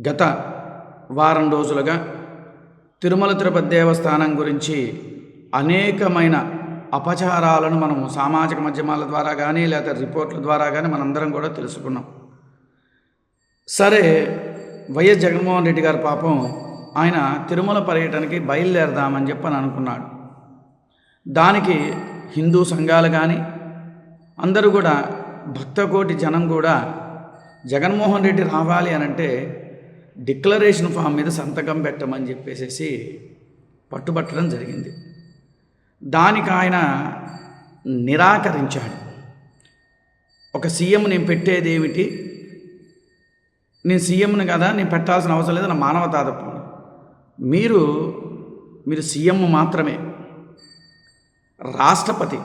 గత వారం రోజులుగా తిరుమల తిరుపతి దేవస్థానం గురించి అనేకమైన అపచారాలను మనము సామాజిక మాధ్యమాల ద్వారా కానీ లేదా రిపోర్ట్ల ద్వారా కానీ మనందరం కూడా తెలుసుకున్నాం. సరే, వైఎస్ జగన్మోహన్ రెడ్డి గారు పాపం ఆయన తిరుమల పర్యటనకి బయలుదేరదామని చెప్పని అనుకున్నాడు. దానికి హిందూ సంఘాలు కానీ అందరూ కూడా భక్తకోటి జనం కూడా జగన్మోహన్ రెడ్డి రావాలి అనంటే డిక్లరేషన్ ఫామ్ మీద సంతకం పెట్టమని చెప్పేసి పట్టుబట్టడం జరిగింది. దానికి ఆయన నిరాకరించాడు. ఒక సీఎం నేను పెట్టేది ఏమిటి, నేను సీఎంని కదా, నేను పెట్టాల్సిన అవసరం లేదు, నా మానవతా తప్ప. మీరు సీఎం మాత్రమే. రాష్ట్రపతి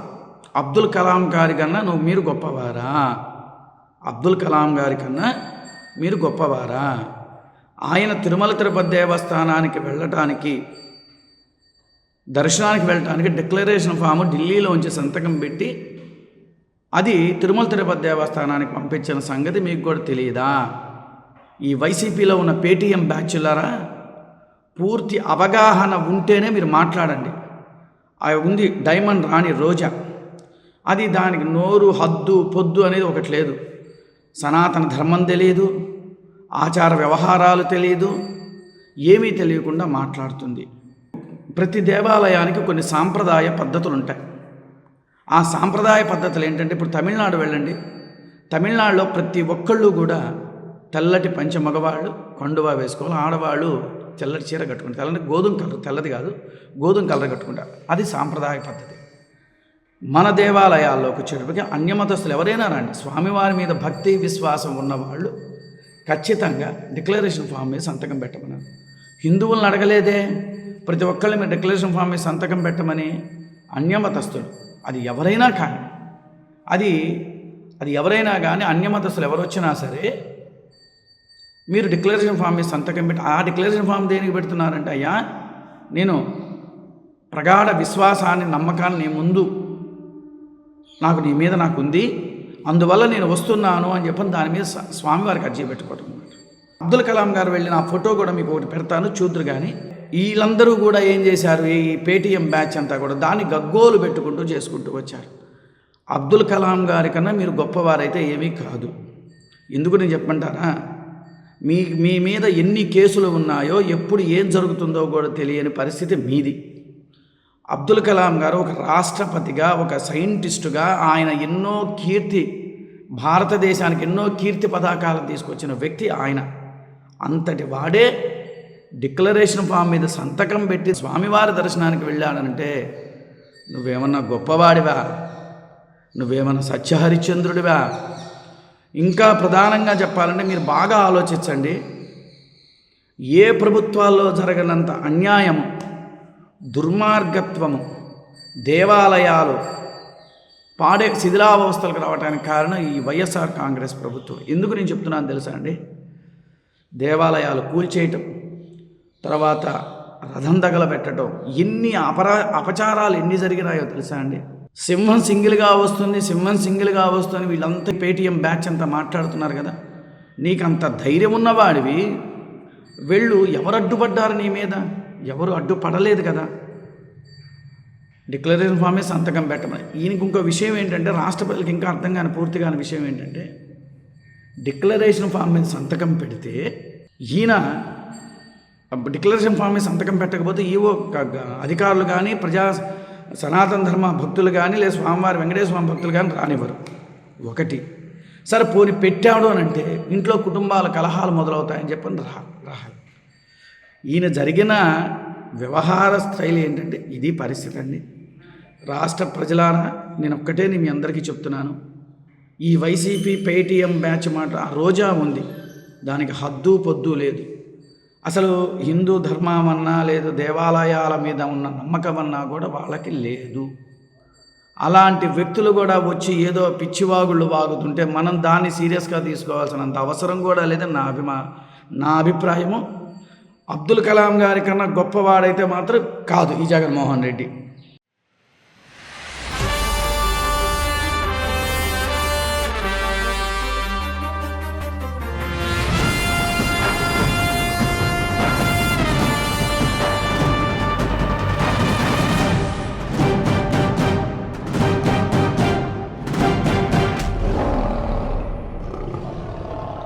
అబ్దుల్ కలాం గారి కన్నా మీరు గొప్పవారా? అబ్దుల్ కలాం గారి కన్నా మీరు గొప్పవారా? ఆయన తిరుమల తిరుపతి దేవస్థానానికి వెళ్ళటానికి, దర్శనానికి వెళ్ళటానికి డిక్లరేషన్ ఫాము ఢిల్లీలోంచి సంతకం పెట్టి అది తిరుమల తిరుపతి దేవస్థానానికి పంపించిన సంగతి మీకు కూడా తెలియదా? ఈ వైసీపీలో ఉన్న పేటీఎం బ్యాచ్లారా, పూర్తి అవగాహన ఉంటేనే మీరు మాట్లాడండి. అది ఉంది డైమండ్ రాణి రోజా, అది దానికి నోరు హద్దు పొద్దు అనేది ఒకటి లేదు. సనాతన ధర్మం తెలియదు, ఆచార వ్యవహారాలు తెలియదు, ఏమీ తెలియకుండా మాట్లాడుతుంది. ప్రతి దేవాలయానికి కొన్ని సాంప్రదాయ పద్ధతులు ఉంటాయి. ఆ సాంప్రదాయ పద్ధతులు ఏంటంటే, ఇప్పుడు తమిళనాడు వెళ్ళండి, తమిళనాడులో ప్రతి ఒక్కళ్ళు కూడా తెల్లటి పంచె మగవాళ్ళు కండువా వేసుకోవాలి, ఆడవాళ్ళు తెల్లటి చీర కట్టుకుంటారు. తెల్లటి గోధుమ కలర్, తెల్లది కాదు గోధుమ కలర్ కట్టుకుంటారు. అది సాంప్రదాయ పద్ధతి. మన దేవాలయాల్లోకి వచ్చేటప్పటికి అన్యమతస్తులు ఎవరైనా రండి, స్వామివారి మీద భక్తి విశ్వాసం ఉన్నవాళ్ళు ఖచ్చితంగా డిక్లరేషన్ ఫామ్ మీద సంతకం పెట్టమన్నారు. హిందువులను అడగలేదే, ప్రతి ఒక్కళ్ళు మీరు డిక్లరేషన్ ఫామ్ మీద సంతకం పెట్టమని. అన్యమతస్తులు అది ఎవరైనా కానీ, అది ఎవరైనా కానీ, అన్యమతస్తులు ఎవరు వచ్చినా సరే మీరు డిక్లరేషన్ ఫామ్ మీద సంతకం పెట్టి, ఆ డిక్లరేషన్ ఫామ్ దేనికి పెడుతున్నారంటే, అయ్యా నేను ప్రగాఢ విశ్వాసాన్ని నమ్మకాన్ని నీ మీద నాకు ఉంది, అందువల్ల నేను వస్తున్నాను అని చెప్పని దాని మీద స్వామివారికి అర్జీ పెట్టుకోవడం. అబ్దుల్ కలాం గారు వెళ్ళిన ఆ ఫోటో కూడా మీకు ఒకటి పెడతాను, చూద్దరు. కానీ వీళ్ళందరూ కూడా ఏం చేశారు, ఈ పేటీఎం బ్యాచ్ అంతా కూడా దాన్ని గగ్గోలు పెట్టుకుంటూ చేసుకుంటూ వచ్చారు. అబ్దుల్ కలాం గారి కన్నా మీరు గొప్పవారైతే ఏమీ కాదు. ఎందుకు నేను చెప్పమంటారా, మీ మీద ఎన్ని కేసులు ఉన్నాయో, ఎప్పుడు ఏం జరుగుతుందో కూడా తెలియని పరిస్థితి మీది. అబ్దుల్ కలాం గారు ఒక రాష్ట్రపతిగా, ఒక సైంటిస్టుగా ఆయన ఎన్నో భారతదేశానికి ఎన్నో కీర్తి పతాకాలను తీసుకొచ్చిన వ్యక్తి ఆయన. అంతటి వాడే డిక్లరేషన్ ఫామ్ మీద సంతకం పెట్టి స్వామివారి దర్శనానికి వెళ్ళాడంటే నువ్వేమన్నా గొప్పవాడివా? నువ్వేమన్నా సత్యహరిశ్చంద్రుడివా? ఇంకా ప్రధానంగా చెప్పాలంటే మీరు బాగా ఆలోచించండి. ఏ ప్రభుత్వాల్లో జరగనంత అన్యాయం, దుర్మార్గత్వము, దేవాలయాలు శిథిలావస్థలకు రావడానికి కారణం ఈ వైఎస్ఆర్ కాంగ్రెస్ ప్రభుత్వం. ఎందుకు నేను చెప్తున్నాను తెలుసా అండి? దేవాలయాలు కూల్చేయటం, తర్వాత రథం తగలబెట్టడం, ఎన్ని అపచారాలు ఎన్ని జరిగినాయో తెలుసా అండి? సింహం సింగిల్గా వస్తుంది వీళ్ళంతా పేటీఎం బ్యాచ్ అంతా మాట్లాడుతున్నారు కదా. నీకంత ధైర్యం ఉన్నవాడివి వెళ్ళు, ఎవరు అడ్డుపడ్డారు నీ మీద? ఎవరు అడ్డుపడలేదు కదా. డిక్లరేషన్ ఫామ్ మీద సంతకం పెట్టమని. ఈయనకి ఇంకో విషయం ఏంటంటే, రాష్ట్ర ప్రజలకు ఇంకా అర్థం కాని పూర్తి కాని విషయం ఏంటంటే, డిక్లరేషన్ ఫామ్ మీద సంతకం పెడితే ఈయన డిక్లరేషన్ ఫామ్ మీద సంతకం పెట్టకపోతే ఈవో అధికారులు కానీ, సనాతన ధర్మ భక్తులు కానీ, లేదా స్వామివారి వెంకటేశ్వర స్వామి భక్తులు కానీ రానివ్వరు. ఒకటి. సరే పోని పెట్టాడు అని అంటే ఇంట్లో కుటుంబాల కలహాలు మొదలవుతాయని చెప్పని రాహాలి. ఈయన జరిగిన వ్యవహార శైలి ఏంటంటే ఇది పరిస్థితి అండి. రాష్ట్ర ప్రజలారా, నేను ఒక్కటే మీ అందరికీ చెప్తున్నాను, ఈ వైసీపీ పేటీఎం బ్యాచ్ మాట ఆ రోజా ఉంది, దానికి హద్దు పొద్దు లేదు. అసలు హిందూ ధర్మం అన్నా లేదు, దేవాలయాల మీద ఉన్న నమ్మకం అన్నా కూడా వాళ్ళకి లేదు. అలాంటి వ్యక్తులు కూడా వచ్చి ఏదో పిచ్చివాగుళ్ళు వాగుతుంటే మనం దాన్ని సీరియస్గా తీసుకోవాల్సినంత అవసరం కూడా లేదని నా అభిప్రాయము. అబ్దుల్ కలాం గారి కన్నా గొప్పవాడైతే మాత్రం కాదు ఈ జగన్మోహన్ రెడ్డి.